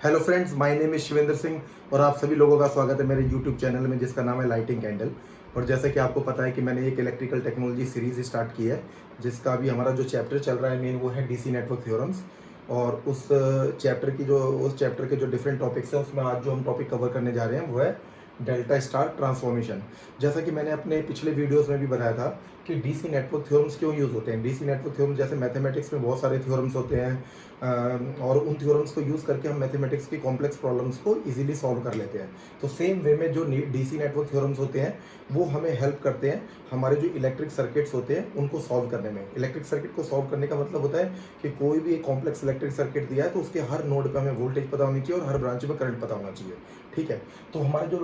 Hello friends, my name is Shivendra Singh और आप सभी लोगों का स्वागत है मेरे यूट्यूब चैनल में जिसका नाम है लाइटिंग कैंडल। और जैसे कि आपको पता है कि मैंने एक इलेक्ट्रिकल टेक्नोलॉजी सीरीज़ स्टार्ट की है, जिसका अभी हमारा जो चैप्टर चल रहा है मेन वो है डीसी नेटवर्क थ्योरम्स। और उस चैप्टर के जो डिफरेंट टॉपिक्स हैं उसमें आज जो हम टॉपिक कवर करने जा रहे हैं वो है डेल्टा स्टार ट्रांसफॉर्मेशन। जैसा कि मैंने अपने पिछले वीडियोस में भी बताया था कि डीसी नेटवर्क थ्योरम्स क्यों यूज़ होते हैं। डीसी नेटवर्क थ्योरम्स जैसे मैथमेटिक्स में बहुत सारे थ्योरम्स होते हैं, और उन थ्योरम्स को यूज़ करके हम मैथमेटिक्स की कॉम्प्लेक्स प्रॉब्लम्स को इजीली सॉल्व कर लेते हैं। तो सेम वे में जो डीसी नेटवर्क थ्योरम्स होते हैं वो हमें हेल्प करते हैं हमारे जो इलेक्ट्रिक सर्किट्स होते हैं उनको सॉल्व करने में। इलेक्ट्रिक सर्किट को सॉल्व करने का मतलब होता है कि कोई भी एक कॉम्प्लेक्स इलेक्ट्रिक सर्किट दिया है तो उसके हर नोड पे हमें वोल्टेज पता होनी चाहिए और हर ब्रांच में करंट पता होना चाहिए। ठीक है, तो हमारे जो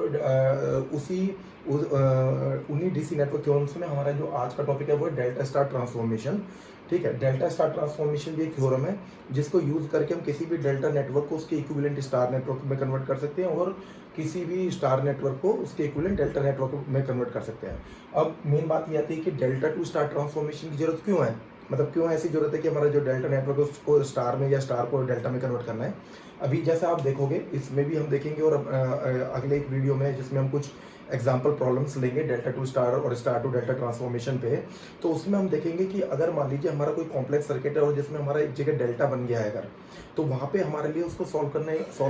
उन्हीं डीसी नेटवर्क थ्योरम्स में हमारा जो आज का टॉपिक है वो है डेल्टा स्टार ट्रांसफॉर्मेशन। ठीक है, डेल्टा स्टार ट्रांसफॉर्मेशन भी एक थ्योरम है जिसको यूज़ करके हम किसी भी डेल्टा नेटवर्क को उसके इक्विवेलेंट स्टार नेटवर्क में कन्वर्ट कर सकते हैं और किसी भी स्टार नेटवर्क को उसके इक्विवेलेंट डेल्टा नेटवर्क में कन्वर्ट कर सकते हैं। अब मेन बात ये आती है कि डेल्टा टू स्टार ट्रांसफॉर्मेशन की जरूरत क्यों है, मतलब क्यों ऐसी जरूरत है कि हमारा जो डेल्टा नेटवर्क है उसको स्टार में या स्टार को डेल्टा में कन्वर्ट करना है। अभी जैसा आप देखोगे इसमें भी हम देखेंगे और अगले एक वीडियो में जिसमें हम कुछ एग्जाम्पल प्रॉब्लम्स लेंगे डेल्टा टू स्टार और स्टार टू डेल्टा ट्रांसफॉर्मेशन पे। तो उसमें हम देखेंगे कि अगर मान लीजिए हमारा कोई कॉम्प्लेक्स सर्किट है और जिसमें हमारा एक जगह डेल्टा बन गया है अगर, तो वहाँ पे हमारे लिए उसको सॉल्व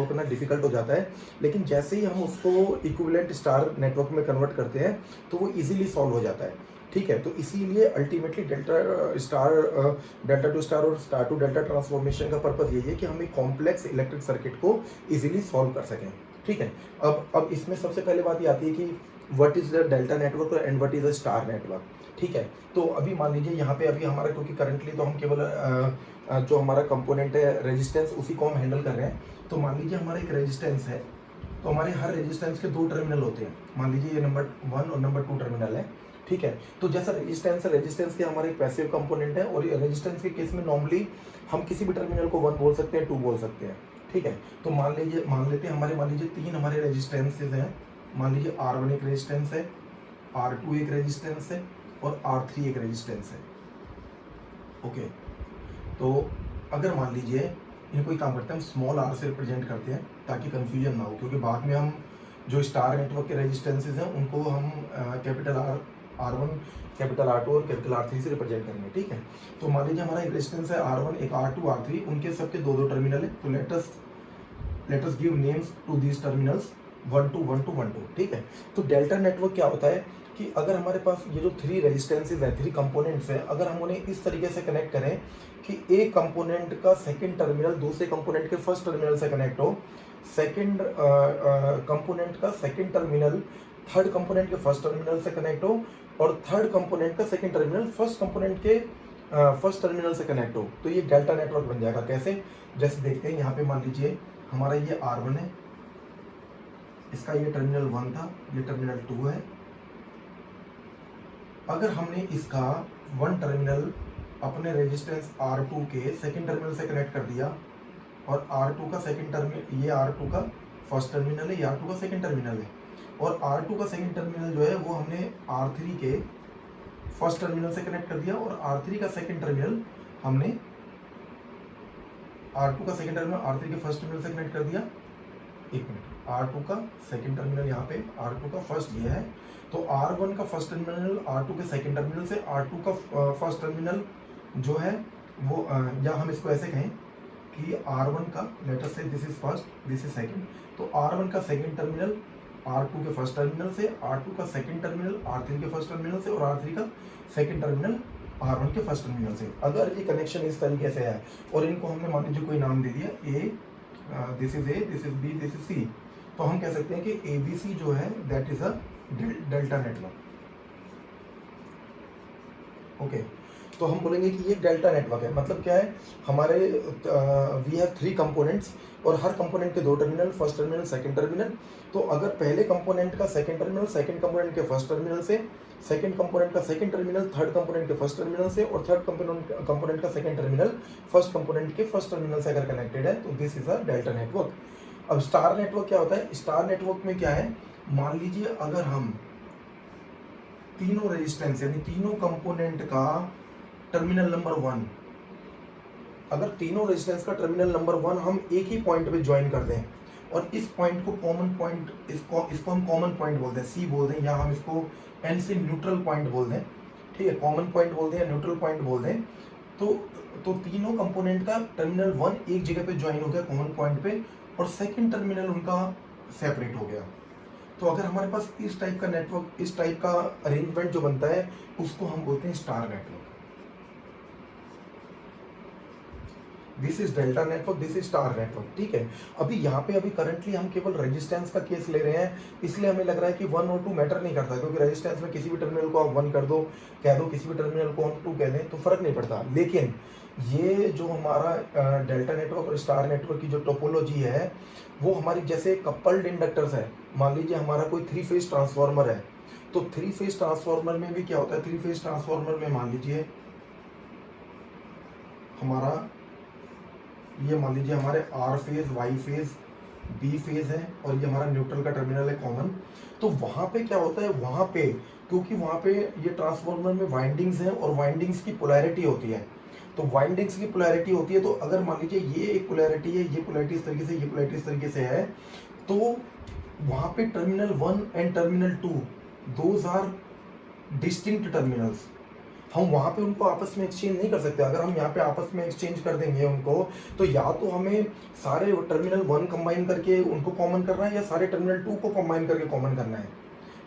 करना डिफिकल्ट हो जाता है। लेकिन जैसे ही हम उसको इक्विवेलेंट स्टार नेटवर्क में कन्वर्ट करते हैं तो वो इजीली सॉल्व हो जाता है। ठीक है, तो इसीलिए अल्टीमेटली डेल्टा टू स्टार और स्टार टू डेल्टा ट्रांसफॉर्मेशन का पर्पस यही है कि हम एक कॉम्प्लेक्स इलेक्ट्रिक सर्किट को इजीली सॉल्व कर सकें। ठीक है, अब इसमें सबसे पहले बात ये आती है कि what is the delta network and what is the star network. ठीक है, तो अभी मान लीजिए यहाँ पे अभी हमारा क्योंकि करंटली तो हम केवल जो हमारा कंपोनेंट है रेजिस्टेंस उसी को हम हैंडल कर रहे हैं। तो मान लीजिए हमारा एक रेजिस्टेंस है, तो हमारे हर रेजिस्टेंस के दो टर्मिनल होते हैं। मान लीजिए ये नंबर 1 और नंबर 2 टर्मिनल है। ठीक है, तो जैसा रेजिस्टेंस है, रेजिस्टेंस के हमारे एक पैसिव कंपोनेंट है और रेजिस्टेंस के केस में नॉर्मली हम किसी भी टर्मिनल को 1 बोल सकते हैं, 2 बोल सकते हैं। ठीक है, तो मान लेते हैं मान लीजिए 3 हमारे रेजिस्टेंसेज हैं। मान लीजिए R1 एक रेजिस्टेंस है, R2 एक रेजिस्टेंस है और R3 एक रेजिस्टेंस है। ओके, तो अगर मान लीजिए इनको एक काम करते हैं, हम स्मॉल r से रिप्रेजेंट करते हैं ताकि कंफ्यूजन ना हो, क्योंकि बाद में हम जो स्टार नेटवर्क के रेजिस्टेंसेज हैं उनको हम कैपिटल R1, कैपिटल R2 और कैपिटल R3 से रिप्रेजेंट करेंगे। ठीक है, तो मान लीजिए हमारा एक रेजिस्टेंस है R1, एक R2, R3, उनके सबके दो दो टर्मिनल है। तो let us give names to these terminals 1 2 1 2 1 2। ठीक है, तो डेल्टा नेटवर्क क्या होता है कि अगर हमारे पास ये जो 3 रेजिस्टेंसेज है, 3 कंपोनेंट्स हैं, अगर हम उन्हें इस तरीके से कनेक्ट करें कि एक कंपोनेंट का सेकंड टर्मिनल दूसरे कंपोनेंट के फर्स्ट टर्मिनल से कनेक्ट हो, सेकंड कंपोनेंट का सेकंड टर्मिनल थर्ड कंपोनेंट के फर्स्ट टर्मिनल से कनेक्ट हो और थर्ड कंपोनेंट का सेकंड टर्मिनल फर्स्ट कंपोनेंट के फर्स्ट टर्मिनल से कनेक्ट हो, तो ये डेल्टा नेटवर्क बन जाएगा। कैसे, जैसे देखते हैं यहाँ पे मान लीजिए हमारा ये R1 है, इसका ये टर्मिनल 1 था, ये टर्मिनल 2 है। अगर हमने इसका 1 टर्मिनल अपने रेजिस्टेंस R2 के सेकंड टर्मिनल से कनेक्ट कर दिया और R2 का सेकंड टर्मिनल, ये R2 का फर्स्ट टर्मिनल है, ये R2 का सेकंड टर्मिनल है, और R2 का सेकंड टर्मिनल जो है वो हमने R3 के फर्स्ट टर्मिनल से कनेक्ट कर दिया और R3 का सेकंड टर्मिनल हमने R2 का सेकंड टर्मिनल R3 के फर्स्ट टर्मिनल से कनेक्ट कर दिया। एक मिनट, R2 का सेकंड टर्मिनल यहाँ पे, R2 का फर्स्ट ये है, तो R1 का फर्स्ट टर्मिनल R2 के सेकंड टर्मिनल से, R2 का फर्स्ट टर्मिनल जो है वो या हम इसको ऐसे कहें कि R1 का, लेट अस से this is first this is second, तो R1 का सेकंड टर्मिनल R2 के फर्स्ट टर्मिनल से, R2 का सेकंड टर्मिनल R3 के फर्स्ट टर्मिनल से और R3 का सेकंड टर्मिनल R1 के फर्स्ट टर्मिनल से। अगर ये कनेक्शन इस तरीके से है और इनको हमने मान लीजिए कोई नाम दे दिया A, this is A, this is B, this is C, तो हम कह सकते हैं कि ABC जो है that is a delta network. Okay, तो हम बोलेंगे कि ये डेल्टा नेटवर्क है। मतलब क्या है, हमारे वी हैव 3 कंपोनेंट्स और हर कंपोनेंट के 2 terminal, first terminal second terminal. तो अगर पहले कंपोनेंट का सेकंड टर्मिनल सेकंड कंपोनेंट के फर्स्ट टर्मिनल से, सेकंड कंपोनेंट का सेकंड टर्मिनल थर्ड कंपोनेंट के फर्स्ट टर्मिनल से और थर्ड कंपोनेंट का सेकंड टर्मिनल फर्स्ट कंपोनेंट के फर्स्ट टर्मिनल से अगर कनेक्टेड है तो this is a delta network. अब स्टार नेटवर्क क्या होता है, स्टार नेटवर्क में क्या है, मान लीजिए अगर हम तीनों रेजिस्टेंस यानी तीनों कंपोनेंट का टर्मिनल नंबर 1 अगर तीनों रेजिस्टेंस का टर्मिनल नंबर 1 हम एक ही पॉइंट पे ज्वाइन कर दें और इस पॉइंट को कॉमन पॉइंट, इसको हम कॉमन पॉइंट बोलते हैं, सी बोल दें, या हम इसको एन से न्यूट्रल पॉइंट बोल दें, ठीक है, कॉमन पॉइंट बोल दें या न्यूट्रल पॉइंट बोल दें, तो तीनों कंपोनेंट का टर्मिनल 1 एक जगह पे ज्वाइन हो गया कॉमन पॉइंट पे, और सेकंड टर्मिनल उनका सेपरेट हो गया। तो अगर हमारे पास इस टाइप का नेटवर्क, इस टाइप का अरेंजमेंट जो बनता है, उसको हम बोलते हैं star network. This is delta network, this is star network, ठीक है। अभी यहाँ पे अभी करंटली हम केवल रेजिस्टेंस का केस ले रहे हैं, इसलिए हमें लग रहा है कि 1 और 2 मैटर नहीं करता, क्योंकि रेजिस्टेंस में किसी भी टर्मिनल को आप 1 कर दो, कह दो, किसी भी टर्मिनल को हम 2 कह दें, तो फर्क नहीं पड़ता। लेकिन ये जो हमारा डेल्टा नेटवर्क और स्टार नेटवर्क की जो टोपोलॉजी है, वो हमारी जैसे कपल्ड इंडक्टर्स है। मान लीजिए हमारा कोई 3 फेज ट्रांसफार्मर है, तो 3 फेज ट्रांसफार्मर में भी क्या होता है, 3 फेज ट्रांसफार्मर में मान लीजिए हमारा, ये मान लीजिए हमारे R phase, Y phase, B phase है, और ये हमारा न्यूट्रल का टर्मिनल है कॉमन। तो वहाँ पे क्या होता है, वहाँ पे क्योंकि वहाँ पे ये ट्रांसफार्मर में वाइंडिंग्स हैं और वाइंडिंग्स की पोलैरिटी होती है, तो वाइंडिंग्स की पोलैरिटी होती है, तो अगर मान लीजिए ये एक पोलैरिटी है, ये पोलैरिटी इस तरीके से, ये पोलैरिटी इस तरीके से है, तो वहाँ पे terminal 1 and terminal 2 those are distinct terminals. हम वहाँ पे उनको आपस में एक्सचेंज नहीं कर सकते। अगर हम यहाँ पे आपस में एक्सचेंज कर देंगे उनको, तो या तो हमें सारे टर्मिनल 1 कंबाइन करके उनको कॉमन करना है, या सारे टर्मिनल 2 को कंबाइन करके कॉमन करना है।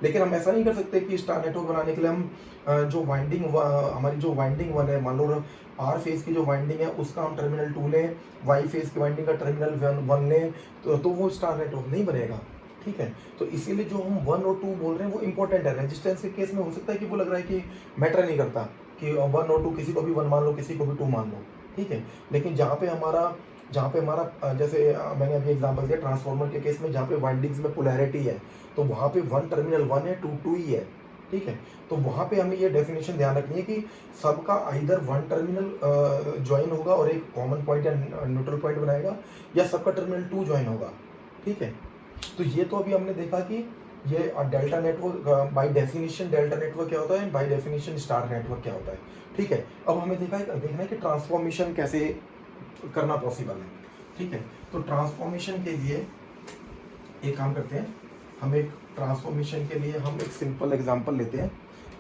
लेकिन हम ऐसा नहीं कर सकते कि स्टार नेटवर्क बनाने के लिए हम जो वाइंडिंग, हमारी जो वाइंडिंग 1 है, मान लो आर फेज की जो वाइंडिंग है उसका हम टर्मिनल 2 लें, वाई फेज की वाइंडिंग का टर्मिनल 1 लें, तो वो स्टार नेटवर्क नहीं बनेगा, ठीक है। तो इसीलिए जो हम 1 और 2 बोल रहे हैं वो इंपॉर्टेंट है। रेजिस्टेंस के केस में हो सकता है कि वो लग रहा है कि मैटर नहीं करता, कि 1 और 2 किसी को भी 1 मान लो, किसी को भी 2 मान लो, ठीक है। लेकिन जहाँ पे हमारा जैसे मैंने अभी एग्जांपल दिया ट्रांसफार्मर के केस में, जहाँ पे वाइंडिंग्स में पोलैरिटी है, तो वहाँ पे 1 टर्मिनल 1 है, 2 2 ही है, ठीक है। तो वहाँ पे हमें ये डेफिनेशन ध्यान रखनी है कि सबका आइदर 1 टर्मिनल ज्वाइन होगा और एक कॉमन पॉइंट या न्यूट्रल पॉइंट बनाएगा, या सबका टर्मिनल 2 ज्वाइन होगा, ठीक है। तो ये तो अभी हमने देखा कि ये delta network by definition delta network क्या होता है, बाय डेफिनेशन स्टार नेटवर्क क्या होता है, ठीक है। अब हमें देखना है कि ट्रांसफॉर्मेशन कैसे करना पॉसिबल है, ठीक है। तो ट्रांसफॉर्मेशन के लिए एक काम करते हैं, हम एक ट्रांसफॉर्मेशन के लिए हम एक सिंपल एग्जांपल लेते हैं।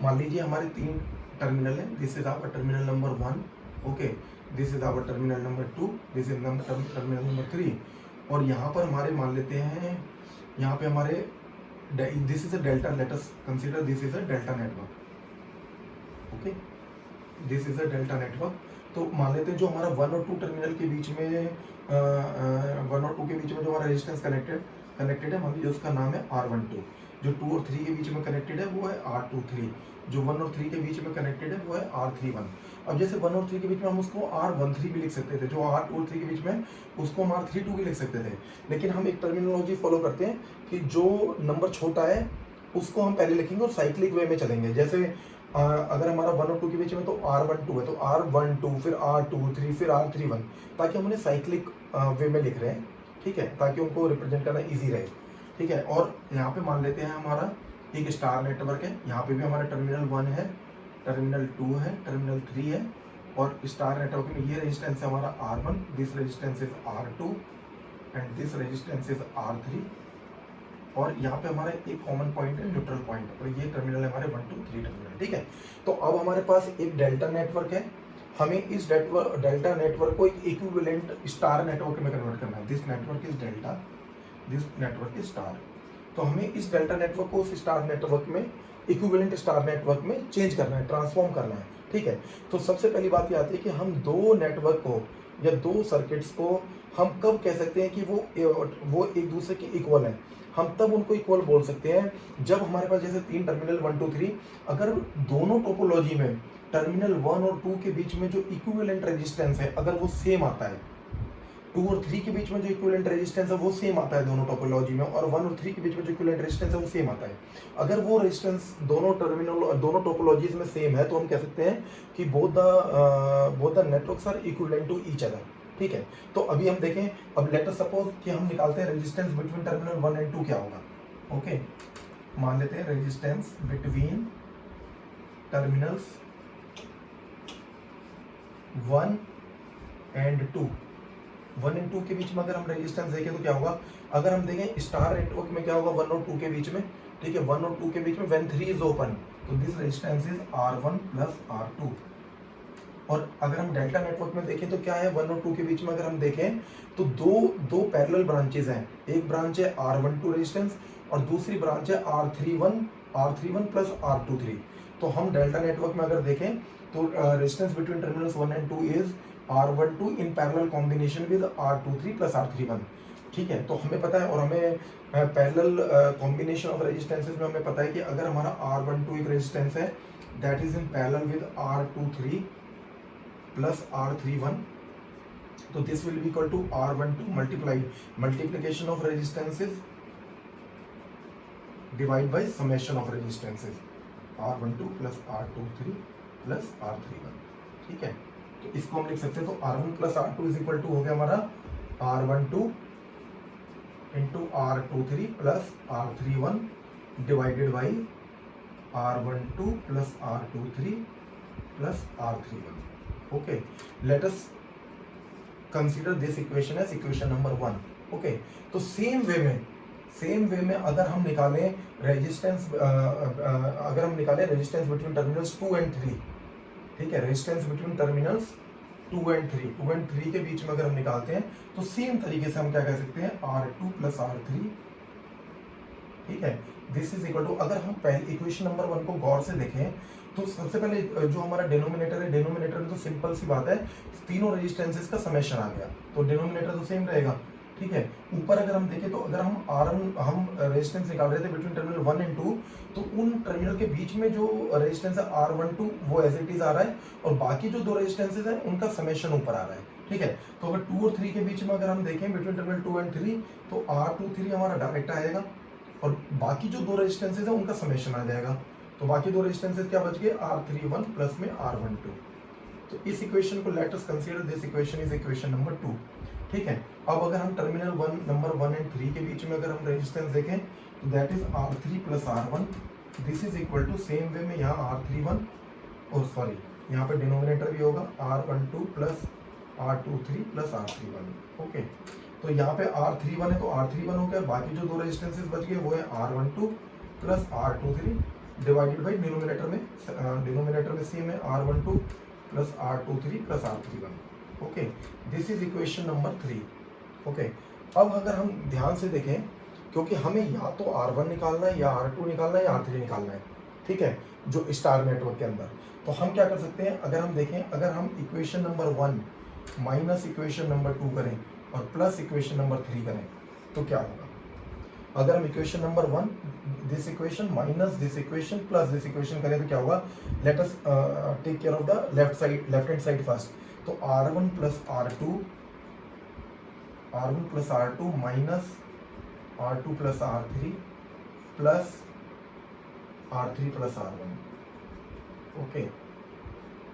मान लीजिए हमारे 3 टर्मिनल है, this is our terminal number 1, okay, this is our terminal number 2, this is terminal number 3, और यहाँ पर हमारे मान लेते हैं, यहाँ पे हमारे this is a delta, let us consider this is a delta network, okay, this is a delta network. तो मान लेते हैं जो हमारा 1 और 2 टर्मिनल के बीच में 1 और 2 के बीच में जो हमारा रेजिस्टेंस कनेक्टेड है, मान लीजिए उसका नाम है R12। जो 2 और 3 के बीच में कनेक्टेड है वो है R23। जो 1 और 3 के बीच में कनेक्टेड है वो है R31। अब जैसे 1 और 3 के बीच में हम उसको R13 भी लिख सकते थे, जो R2 और 3 के बीच में उसको हम R32 भी लिख सकते थे। लेकिन हम एक टर्मिनोलॉजी फॉलो करते हैं कि जो नंबर छोटा है उसको हम पहले लिखेंगे और साइक्लिक वे में चलेंगे। जैसे अगर हमारा 1 और 2 के बीच में तो R12 है, तो R12 फिर R23 फिर R31, ताकि हम उन्हें साइक्लिक वे में लिख रहे हैं, ठीक है, ताकि उनको रिप्रेजेंट करना इजी रहे, ठीक है। और यहाँ पे मान लेते हैं हमारा एक स्टार नेटवर्क है, यहाँ पे भी हमारा टर्मिनल 1 है, टर्मिनल 2 है, टर्मिनल 3 है, और स्टार नेटवर्क में ये रेजिस्टेंस है हमारा R1, this resistance is R2 and this resistance is R3, और यहाँ पे हमारा एक कॉमन पॉइंट है न्यूट्रल पॉइंट, और ये टर्मिनल है हमारे 1 2 3 टर्मिनल, ठीक है। तो अब हमारे पास एक डेल्टा नेटवर्क है, हमें इस डेल्टा नेटवर्क को एक इक्विवेलेंट स्टार नेटवर्क में कन्वर्ट करना है। This network is delta, this network is star. तो हमें इस डेल्टा नेटवर्क को उस स्टार नेटवर्क में, इक्विवेलेंट स्टार नेटवर्क में चेंज करना है, ट्रांसफॉर्म करना है, ठीक है। तो सबसे पहली बात ये आती है कि हम 2 नेटवर्क को या 2 सर्किट्स को हम कब कह सकते हैं कि वो एक दूसरे के इक्वल है। हम तब उनको इक्वल बोल सकते हैं जब हमारे पास जैसे 3 टर्मिनल 1 2 3, अगर दोनों टोपोलॉजी में टर्मिनल 1 और 2 के बीच में जो इक्विवेलेंट रेजिस्टेंस है अगर वो सेम आता है, 2 और 3 के बीच में जो इक्विवेलेंट रेजिस्टेंस है वो सेम आता है दोनों टोपोलॉजी में, और 1 और 3 के बीच में जो इक्विवेलेंट रेजिस्टेंस है वो सेम आता है। अगर वो रेजिस्टेंस दोनों टोपोलॉजीज में सेम है तो हम कह सकते हैं कि both the networks are equivalent to each other, ठीक है। तो अभी हम देखें, अब लेट अस सपोज कि हम निकालते हैं रेजिस्टेंस बिटवीन टर्मिनल 1 एंड 2 क्या होगा, ओके। मान लेते हैं resistance between terminals 1 and 2, 1 and 2 के बीच में अगर हम रेजिस्टेंस देखें तो क्या होगा, अगर हम देखें स्टार नेटवर्क में क्या होगा 1 और 2 के बीच में, ठीक है, 1 और 2 के बीच में व्हेन 3 इज ओपन, तो this resistance is R1 plus R2। और अगर हम डेल्टा नेटवर्क में देखें तो क्या है, 1 और 2 के बीच में अगर हम देखें तो दो पैरेलल ब्रांचेज हैं, एक ब्रांच है R12 रेजिस्टेंस और दूसरी ब्रांच है R31 प्लस R23। तो हम डेल्टा नेटवर्क में अगर देखें तो resistance between terminals 1 and 2 is R12 in parallel combination with R23 plus R31, ठीक है। तो हमें पता है, और हमें पैरेलल कॉम्बिनेशन ऑफ रेजिस्टेंसेज में हमें पता है कि अगर हमारा R12 एक रेजिस्टेंस है that is in parallel with R23 plus R31, तो this will be equal to R12 multiplication of resistances divide by summation of resistances, R12 plus R23 plus R31, ठीक है। तो इसको हम लिख सकते हैं, तो R1 plus R2 is equal to हो गया हमारा R12 into R23 plus R31 divided by R12 plus R23 plus R31। Okay, let us consider this equation as equation number 1। Okay, तो सेम वे में अगर हम निकालें रेजिस्टेंस बिटवीन टर्मिनल्स 2 एंड 3, ठीक है, रेजिस्टेंस बिटवीन टर्मिनल्स 2 एंड 3 के बीच में अगर हम निकालते हैं तो सेम तरीके से हम क्या कह सकते हैं, R2 प्लस R3, ठीक है, दिस इज इक्वल टू, अगर हम पहले इक्वेशन नंबर 1 को गौर से देखें तो सबसे पहले जो हमारा डिनोमिनेटर है, डिनोमिनेटर में तो सिंपल सी बात है, तीनों रेजिस्टेंसेस का समेशन आ गया, तो डिनोमिनेटर तो सेम रहेगा, ठीक है। ऊपर अगर हम देखें तो अगर हम रेजिस्टेंस निकाल रहे थे बिटवीन टर्मिनल 1 एंड 2, तो उन टर्मिनल के बीच में जो रेजिस्टेंस है R12 वो एज इट इज आ रहा है, और बाकी जो दो रेजिस्टेंसेस हैं उनका समेशन ऊपर आ रहा है, ठीक है। तो अगर 2 और 3 के बीच में अगर हम देखें बिटवीन टर्मिनल 2 एंड 3, तो R23 हमारा डायरेक्ट आएगा और बाकी जो दो रेजिस्टेंसेज हैं उनका समेशन आ जाएगा, तो बाकी दो रेजिस्टेंसेज क्या बच गए, R31 प्लस में R12। तो इस इक्वेशन को late us consider this equation is equation number 2, ठीक है। अब अगर हम टर्मिनल नंबर 1 एंड 3 के बीच में अगर हम रेजिस्टेंस देखें तो that is R3 plus R1, this is equal to, same way में यहाँ R31 और सॉरी यहाँ पे डिनोमिनेटर भी होगा R12 plus R23 plus R31, okay. तो यहाँ पे R31 है तो R31 हो गया, बाकी जो दो रेजिस्टेंसेज बच गए वो है R12 plus R23 divided by denominator में सेम है R12 plus R23 plus R31, okay. This is equation number 3, okay. अब अगर हम ध्यान से देखें, क्योंकि हमें या तो R1 निकालना है या R2 निकालना है या R3 निकालना है, ठीक है, जो स्टार नेटवर्क के अंदर, तो हम क्या कर सकते हैं, अगर हम देखें, अगर हम equation number 1 minus equation number 2 करें और प्लस इक्वेशन नंबर 3 करें तो क्या होगा। अगर हम equation number 1 this equation minus this equation plus this equation करें तो क्या होगा, let us take care of the left hand side first. तो R1 plus R2 minus R2 plus R3 plus R3 plus R1, okay.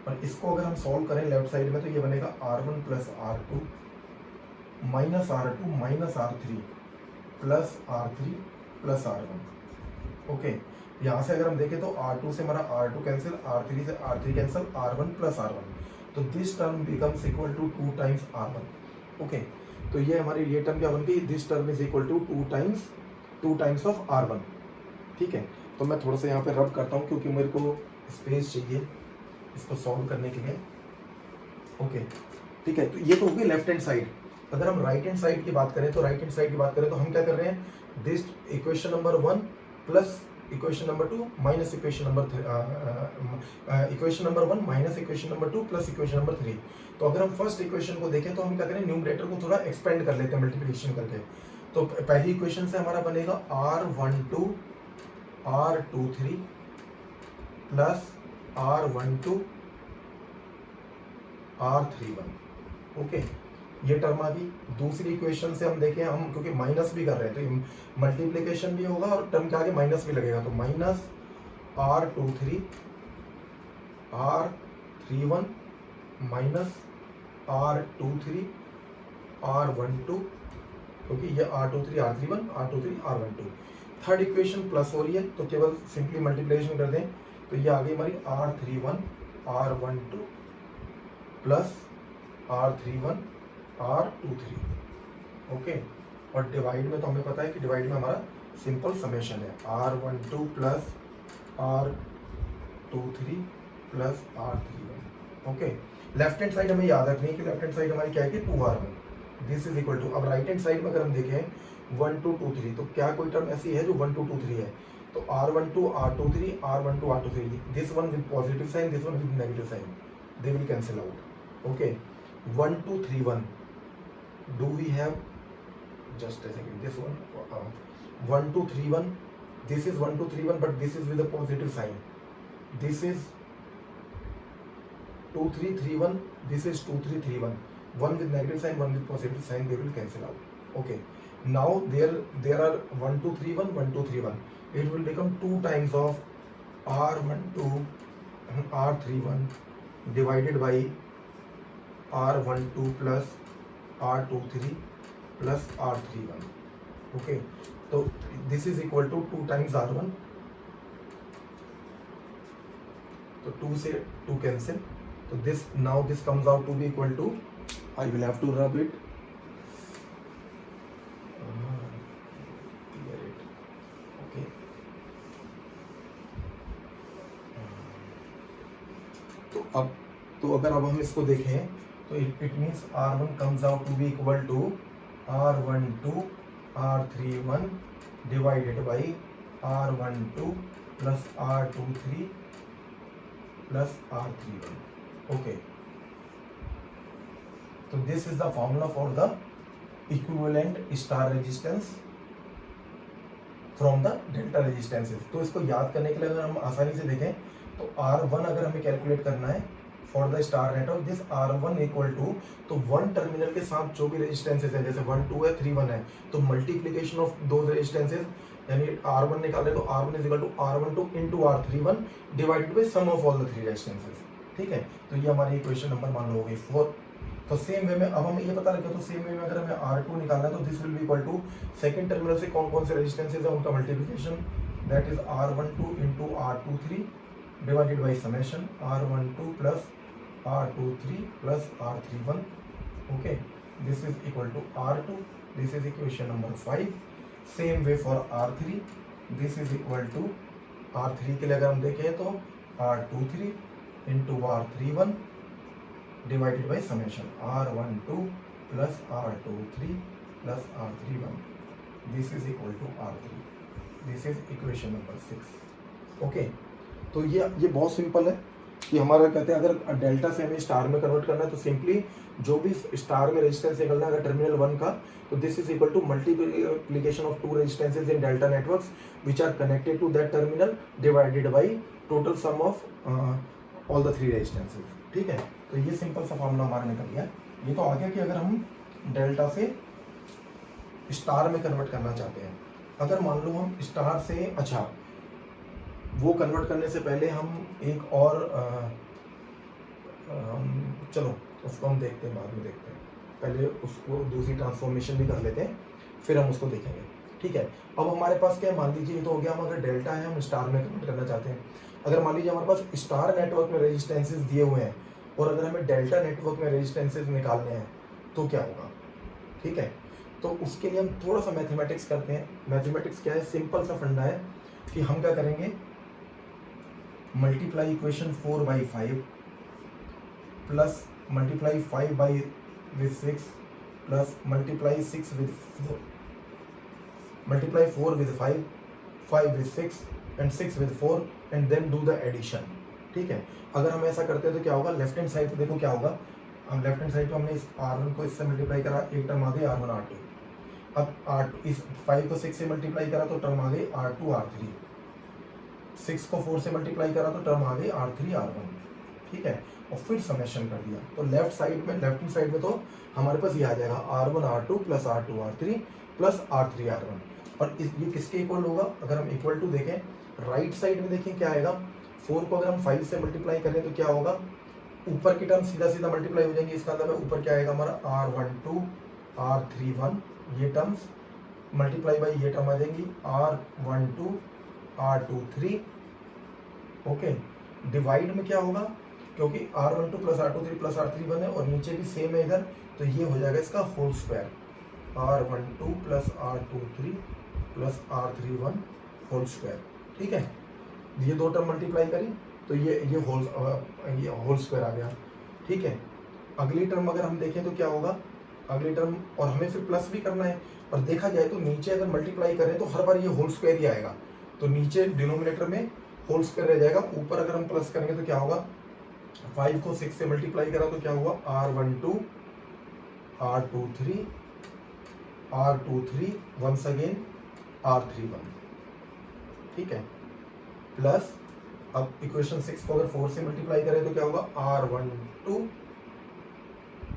और इसको अगर हम solve करें लेफ्ट साइड में तो ये बनेगा R1 plus R2 minus R2 minus R3 plus R3 plus R1, okay. यहाँ से अगर हम देखें तो R2 से हमारा R2 कैंसिल, R3 से R3 cancel, R1 plus R1, तो this term becomes equal to 2 times R1, okay. तो ये हमारी ये टर्म क्या बन गई, this term is equal to 2 times of R1, ठीक है। तो मैं थोड़ा सा यहाँ पे रब करता हूँ क्योंकि मेरे को स्पेस चाहिए इसको सॉल्व करने के लिए, ओके, ठीक है। तो ये तो हो गई लेफ्ट हैंड साइड। अगर हम राइट हैंड साइड की बात करें तो हम क्या कर रहे हैं, this equation number 1 plus equation number 2 minus equation number 1 minus equation number 2 plus equation number 3। तो अगर हम फर्स्ट इक्वेशन को देखें तो हम क्या करें, न्यूमरेटर को थोड़ा एक्सपेंड कर लेते हैं मल्टीप्लिकेशन करके। तो पहली इक्वेशन से हमारा बनेगा R12 R23 plus R12 R31, okay, ये टर्म आ गई। दूसरी इक्वेशन से हम देखें, हम क्योंकि माइनस भी कर रहे हैं तो मल्टीप्लिकेशन भी होगा और टर्म के आगे माइनस भी लगेगा, तो minus R23 R31 minus R23 R12, क्योंकि ये R23 R31 R23 R12। Third equation plus हो रही है तो केवल सिंपली मल्टीप्लिकेशन कर दें, तो ये आ गई हमारी R31 R12 plus R31 R23, okay. और डिवाइड में तो हमें पता है कि डिवाइड में हमारा सिंपल समेशन है R12 plus R23 plus R31, okay. Left hand side हमें याद रखनी है कि लेफ्ट हैंड साइड हमारी क्या है कि 2R1, this is equal to, अब राइट हैंड साइड में अगर हम देखें 1 2 2 3, तो क्या कोई टर्म ऐसी है जो 1 2 2 3 है? तो R12 R23 R12 R23, this one with positive sign, this one with negative sign, they will cancel out, okay. 1 2 3 1, do we have, just a second, this one 1 2 3 1, this is 1 2 3 1, but this is with a positive sign, this is 2 3 3 1, this is 2 3 3 1, one with negative sign, one with positive sign, they will cancel out, okay. Now there are 1 2 3 1 1 2 3 1, it will become 2 times of R12 R31 divided by R12 plus R23 plus R31, okay. So this is equal to 2 times R1, तो 2 से 2 cancel, तो this now this comes out to be equal to, I will have to rub it, clear it, okay. तो अगर अब हम इसको देखें तो it means R1 comes out to be equal to R12 R31 divided by R12 plus R23 plus R31, okay. So this is the formula for the equivalent star resistance from the delta resistances. तो इसको याद करने के लिए अगर हम आसानी से देखें तो R1 अगर हमें कैलकुलेट करना है for the star network, this R1 equal to, तो वन टर्मिनल के साथ जो भी रेजिस्टेंसेज है, जैसे 1 2 है 3 1 है, तो मल्टीप्लीकेशन ऑफ दोज रेजिस्टेंसेज, यानी R1 निकाले तो R1 is equal to R12 into R31 divided by sum of all the 3 resistances, ठीक है। तो ये हमारी इक्वेशन नंबर मान लो हो गई 4। तो सेम वे में अब हमें ये पता लगे, तो सेम वे में अगर हमें R2 निकालना है तो this will be equal to second terminal से कौन कौन से रेजिस्टेंसेज है उनका multiplication, that is R12 into R23 divided by summation R12 plus R23 plus R31, okay. This is equal to R2, this is equation number 5। Same way for R3, this is equal to, R3 के लिए अगर हम देखें तो R23 into R31 divided by summation R12 plus R23 plus R31, this is equal to R3, this is equation number 6, okay. तो ये बहुत simple है कि हमारा कहते हैं अगर डेल्टा से हमें स्टार में कन्वर्ट करना है तो सिंपली जो भी स्टार में रेजिस्टेंस निकलना है अगर टर्मिनल 1 का, तो this is equal to multiplication of 2 resistances in delta networks which are connected to that terminal divided by total sum of all the 3 resistances, ठीक है। तो ये सिंपल सा फॉर्मूला हमारा निकल गया। ये तो आ गया कि अगर हम डेल्टा से स्टार में कन्वर्ट करना चाहते हैं, अगर मान लो हम स्टार से, अच्छा वो कन्वर्ट करने से पहले हम एक और चलो उसको हम देखते हैं, बाद में देखते हैं, पहले उसको दूसरी ट्रांसफॉर्मेशन भी कर लेते हैं, फिर हम उसको देखेंगे, ठीक है। अब हमारे पास क्या है, मान लीजिए ये तो हो गया, हम अगर डेल्टा है हम स्टार में कन्वर्ट करना चाहते हैं। अगर मान लीजिए हमारे पास स्टार नेटवर्क में रेजिस्टेंसेज दिए हुए हैं और अगर हमें डेल्टा नेटवर्क में रेजिस्टेंसेज निकालने हैं तो क्या होगा, ठीक है। तो उसके लिए हम थोड़ा सा मैथमेटिक्स करते हैं। मैथमेटिक्स क्या है, सिंपल सा फंडा है कि हम क्या करेंगे, multiply equation 4/5 plus multiply 5 with 6 plus multiply 6 with 4, multiply 4 with 5, 5 with 6 and 6 with 4 and then do the addition, ठीक है। अगर हम ऐसा करते हैं तो क्या होगा, लेफ्ट हैंड साइड पे देखो क्या होगा, हम लेफ्ट हैंड साइड पे हमने इस R1 को इससे मल्टीप्लाई करा, एक टर्म आ गई R1 R2, अब R2 इस 5 को 6 से मल्टीप्लाई करा तो टर्म आ गई R2 R3, 6 को 4 से मल्टीप्लाई करा तो टर्म आ गई R3 R1, ठीक है। और फिर समेशन कर दिया तो लेफ्ट साइड में, लेफ्ट हैंड साइड में तो हमारे पास ये आ जाएगा R1 R2 plus R2 R3 plus R3 R1, और ये किसके इक्वल होगा, अगर हम इक्वल टू देखें राइट साइड में देखें क्या आएगा, 4 को अगर हम 5 से मल्टीप्लाई करें तो क्या होगा, ऊपर की टर्म सीधा सीधा मल्टीप्लाई हो जाएंगे, इसका मतलब ऊपर क्या आएगा हमारा R12 R31, ये टर्म्स मल्टीप्लाई बाई ये टर्म आ जाएंगी R12 R23, ओके। डिवाइड में क्या होगा, क्योंकि R12 plus R23 plus R31 है और नीचे भी सेम है इधर, तो ये हो जाएगा इसका whole square, R12 plus R23 plus R31 whole square. ठीक है, ये दो टर्म मल्टीप्लाई करी तो ये होल स्क्वायर आ गया। ठीक है, अगली टर्म अगर हम देखें तो क्या होगा, अगली टर्म, और हमें फिर प्लस भी करना है, और देखा जाए तो नीचे अगर मल्टीप्लाई करें तो हर बार ये होल स्क्वायर ही आएगा, तो नीचे डिनोमिनेटर में होल स्क्वायर रह जाएगा, ऊपर अगर हम प्लस करेंगे तो क्या होगा, 5 को 6 से मल्टीप्लाई करा तो क्या हुआ, R12 R23 R23 once again R31। ठीक है, प्लस अब इक्वेशन 6 को अगर 4 से मल्टीप्लाई करें तो क्या होगा, R12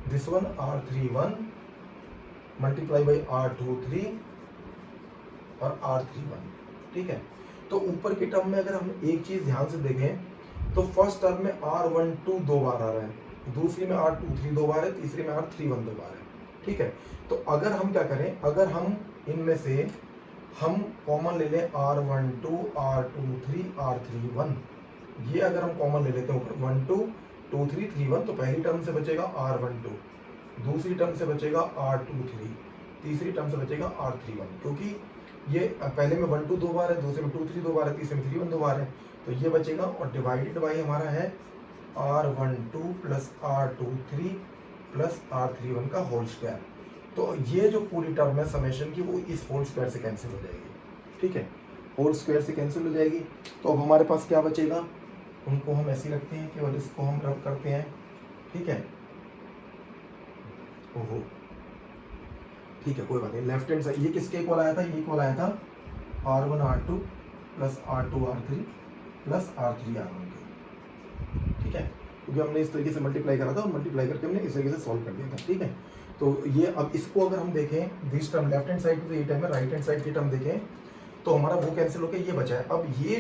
this one R31 multiply by R23 और R31। ठीक है, तो ऊपर की टर्म में अगर हम एक चीज ध्यान से देखें तो फर्स्ट टर्म में R12 दो बार आ रहा है, दूसरी में R23 दो बार है, तीसरी में R31 दो बार है। ठीक है, तो अगर हम क्या करें, अगर हम इनमें से हम कॉमन ले लें R12 R23 R31, ये अगर हम कॉमन ले लेते हैं ऊपर 1 2 2 3 3 1, तो पहली टर्म से बचेगा R12, दूसरी टर्म से बचेगा R23, तीसरी टर्म से बचेगा R31, क्योंकि ये पहले में 1 2 दो बार है, दूसरे में 2 3 दो बार है, तीसरे में 3 1 दो बार है, तो ये बचेगा, और डिवाइडेड बाई हमारा है R12 plus R23 plus R31 का होल स्क्वायर। तो ये जो पूरी टर्म है समेशन की, वो इस होल स्क्वायर से कैंसिल हो जाएगी। ठीक है, होल स्क्वायर से कैंसिल हो जाएगी, तो अब हमारे पास क्या बचेगा, उनको हम ऐसे रखते हैं, केवल इसको हम रब करते हैं। ठीक है, ओहो ठीक है, कोई बात नहीं, लेफ्ट हैंड साइड ये किसके इक्वल आया था, ये इक्वल आया था R1 R2 plus R2 R3 plus R3 R1 के। ठीक है, क्योंकि हमने इस तरीके से मल्टीप्लाई करा था और मल्टीप्लाई करके हमने इस तरीके से सॉल्व कर दिया था। ठीक है, तो ये अब इसको अगर हम देखें, this term left hand side पे ये टर्म है, राइट हैंड साइड की टर्म देखें तो हमारा वो कैंसिल होकर ये बचा है। अब ये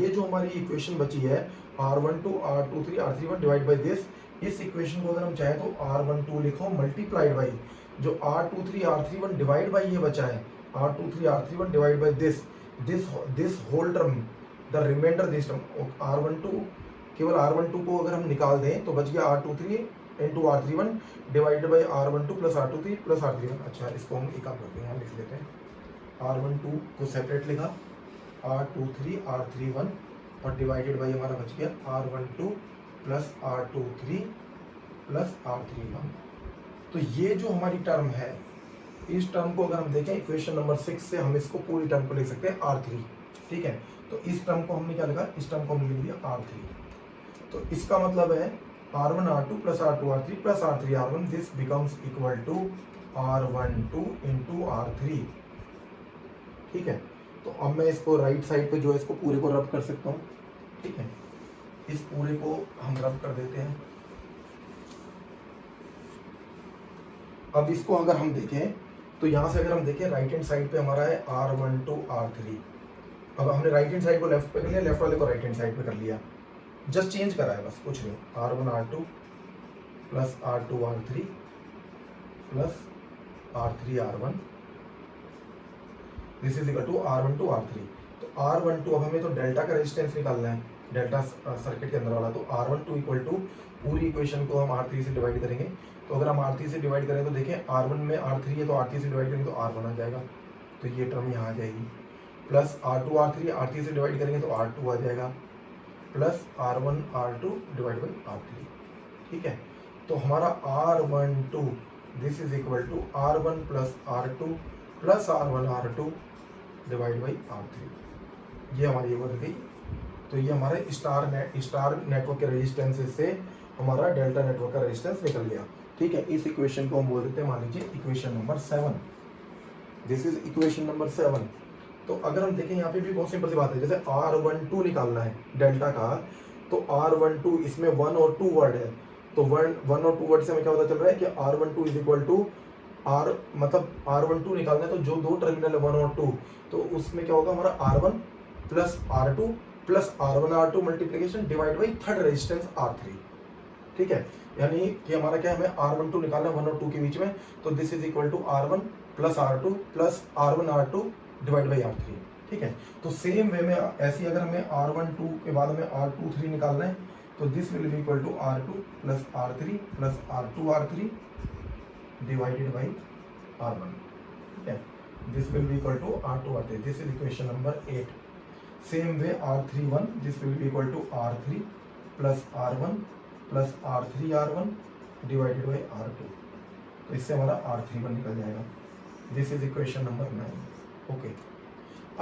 जो हमारी इक्वेशन बची है R12 R23 R31 divide by this, इस इक्वेशन को अगर हम चाहें तो R12 लिखो मल्टीप्लाइड बाई जो R23 R31 डिवाइड बाई ये बचा है R23 R31 divide by this whole term, the reminder this term R12, केवल R12 को अगर हम निकाल दें तो बच गया R23 into R31 divided by R12 plus R23 plus R31। अच्छा, इसको हम एक काम करते हैं, यहाँ लिख लेते हैं, R12 को सेपरेट लिखा, R23 R31 और डिवाइडेड बाई हमारा बच गया R12 plus R23 plus R31। तो ये जो हमारी टर्म है, इस टर्म को अगर हम देखें इक्वेशन नंबर 6 से हम इसको पूरी टर्म को लिख सकते हैं R3। ठीक है, तो इस टर्म को हमने क्या लिखा, इस टर्म को हमने लिख दिया R3। तो इसका मतलब है R1 R2 plus R2 R3 plus R3 R1, this becomes equal to R12 into R3। ठीक है, तो अब मैं इसको राइट साइड पे जो है इसको पूरे को रब कर सकता हूँ। ठीक है, इस पूरे को हम रब कर देते हैं। अब इसको अगर हम देखें तो यहाँ से अगर हम देखें राइट हैंड साइड पे हमारा है R12 R3। अब हमने राइट हैंड साइड को लेफ्ट पे कर लिया, लेफ्ट वाले को राइट हैंड साइड पे कर लिया, जस्ट चेंज करा है बस, कुछ नहीं। R1 R2 plus R2 R3 plus R3 R1, this is equal to R12 R3। तो R12, अब हमें तो डेल्टा का रेजिस्टेंस निकालना है, डेल्टा सर्किट के अंदर वाला, तो R12 इक्वल टू पूरी इक्वेशन को हम R3 से डिवाइड करेंगे। तो अगर हम R3 से डिवाइड करें तो देखें R1 में R3 है, तो R3 से डिवाइड करेंगे तो R1 आ जाएगा, तो ये टर्म यहाँ आ जाएगी, प्लस R2 R3 से डिवाइड करेंगे तो R2 आ जाएगा, plus R1 R2 divide by R3। ठीक है, तो हमारा R12 this is equal to R1 plus R2 plus R1 R2 divide by R3, ये हमारी ये बन गई। तो ये हमारे स्टार नेटवर्क के रेजिस्टेंस से हमारा डेल्टा नेटवर्क का रेजिस्टेंस निकल गया। ठीक है, इस इक्वेशन को हम बोल देते हैं, मान लीजिए equation number 7, this is equation number 7। तो अगर हम देखें यहाँ पे भी बहुत सिंपल सी बात है, जैसे R12 निकालना है डेल्टा का, तो R12 इसमें 1 और 2 वर्ड है, तो 1 और 2 वर्ड से हमें क्या पता चल रहा है कि R12 is equal to R, मतलब R12 निकालना है तो जो दो टर्मिनल है 1 और 2, तो उसमें क्या होगा हमारा R1 plus R2 plus R1 R2 multiplication divide by third resistance R3। ठीक है, यानी कि हमारा क्या है, हमें R12 निकालना है 1 और 2 के बीच में, तो this is equal to R1 plus R2 plus R1 R2 divide by R3। ठीक है। तो सेम वे में ऐसी अगर हमें R12 के बाद हमें R23 निकालना है तो this will be equal to R2 plus R3 plus R2R3 divided by R1, ठीक है। This will be equal to R2R3, this is equation number 8। Same way R31 this will be equal to R3 plus R1 plus R3R1 divided by R2, तो इससे हमारा R31 निकल जाएगा। This is equation number 9, okay.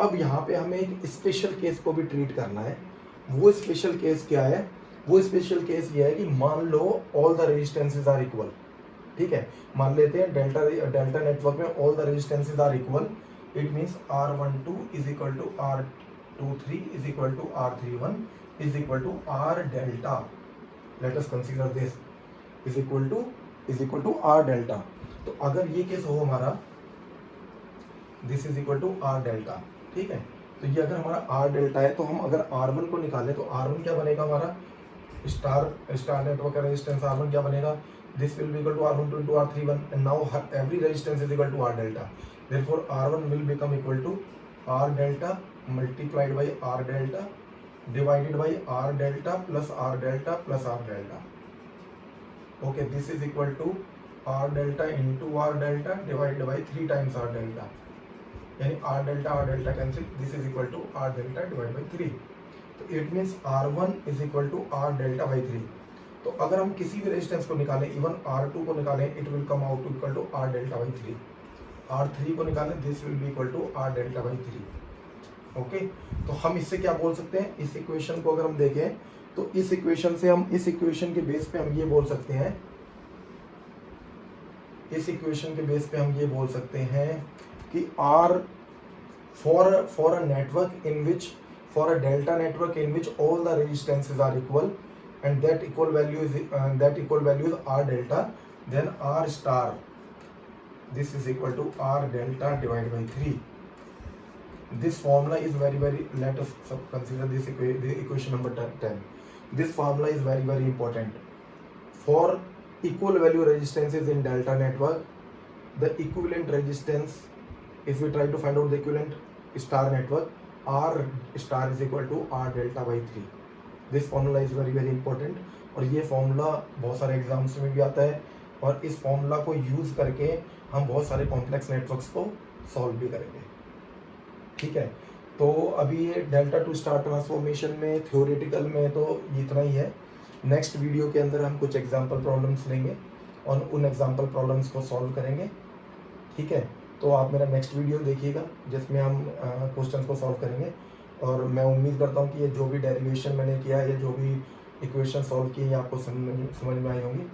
अब यहाँ पे हमें एक स्पेशल केस को भी ट्रीट करना है। वो स्पेशल केस क्या है? वो स्पेशल केस ये है कि मान लो all the resistances are equal, ठीक है। मान लेते हैं डेल्टा नेटवर्क में all the resistances are equal, it means R12 is equal to R23 is equal to R31 is equal to R delta, let us consider this, is equal to R delta. तो अगर ये case हो हमारा, this is equal to R delta, ठीक है। तो ये अगर हमारा R डेल्टा है तो हम अगर R1 को निकालें तो R1 क्या बनेगा हमारा, स्टार नेटवर्क का रेजिस्टेंस R1 क्या बनेगा, this will be equal to R12 into R31 and now every resistance is equal to R delta, therefore R1 will become equal to R delta multiplied by R delta divided by R delta plus R delta plus R delta, okay, this is equal to R delta into R delta divided by 3 times R delta, यानी R delta cancel, this is equal to R delta divided by 3, तो it means R1 is equal to R delta by 3। तो अगर हम किसी भी resistance को निकालें, even R2 को निकालें, it will come out to equal to R delta by 3। R3 को निकालें, this will be equal to R delta by 3, okay. तो हम इससे क्या बोल सकते हैं, इस इक्वेशन को अगर हम देखें तो इस इक्वेशन से हम, इस इक्वेशन के बेस पे हम ये बोल सकते हैं, इस इक्वेशन के बेस पे हम ये बोल सकते हैं कि R for a network in which, for a delta network in which all the resistances are equal and that equal value is R delta, then R star, this is equal to R delta divided by 3. This formula is very, let us consider this equation number 10. This formula is very important. For equal value resistances in delta network, the equivalent resistance, if we try to find out the equivalent star network, R star is equal to R delta by 3. This formula is very important, और ये formula बहुत सारे exams में भी आता है, और इस फॉर्मूला को यूज़ करके हम बहुत सारे कॉम्प्लेक्स नेटवर्क्स को सॉल्व भी करेंगे, ठीक है। तो अभी ये डेल्टा टू स्टार ट्रांसफॉर्मेशन में थ्योरेटिकल में तो इतना ही है। नेक्स्ट वीडियो के अंदर हम कुछ एग्जाम्पल प्रॉब्लम्स लेंगे और उन एग्जाम्पल प्रॉब्लम्स को सॉल्व करेंगे, ठीक है। तो आप मेरा नेक्स्ट वीडियो देखिएगा जिसमें हम क्वेश्चंस को सॉल्व करेंगे, और मैं उम्मीद करता हूँ कि ये जो भी डेरिवेशन मैंने किया है या जो भी इक्वेशन सॉल्व की है आपको समझ में आई होंगी।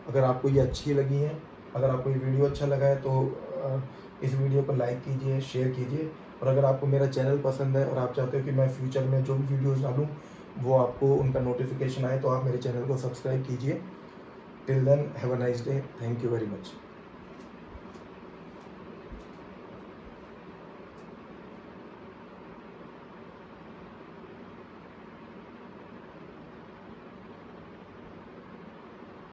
अगर आपको ये अच्छी लगी हैं, अगर आपको ये वीडियो अच्छा लगा है तो इस वीडियो को लाइक कीजिए, शेयर कीजिए, और अगर आपको मेरा चैनल पसंद है और आप चाहते हो कि मैं फ्यूचर में जो भी वीडियोज़ डालूँ वो आपको उनका नोटिफिकेशन आए, तो आप मेरे चैनल को सब्सक्राइब कीजिए। Till then have a nice day, thank you very much.